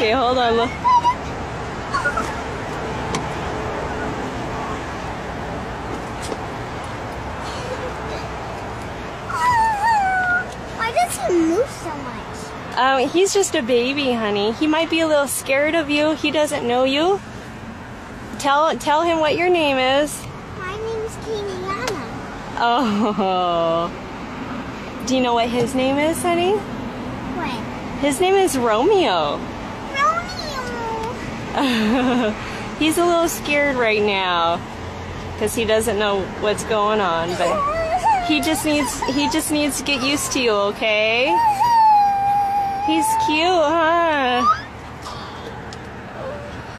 Okay, hold on. Look. Why does he move so much? He's just a baby, honey. He might be a little scared of you. He doesn't know you. Tell him what your name is. My name is Kenyatta. Oh. Do you know what his name is, honey? What? His name is Romeo. Romeo. He's a little scared right now because he doesn't know what's going on, but he just needs to get used to you, okay? He's cute, huh?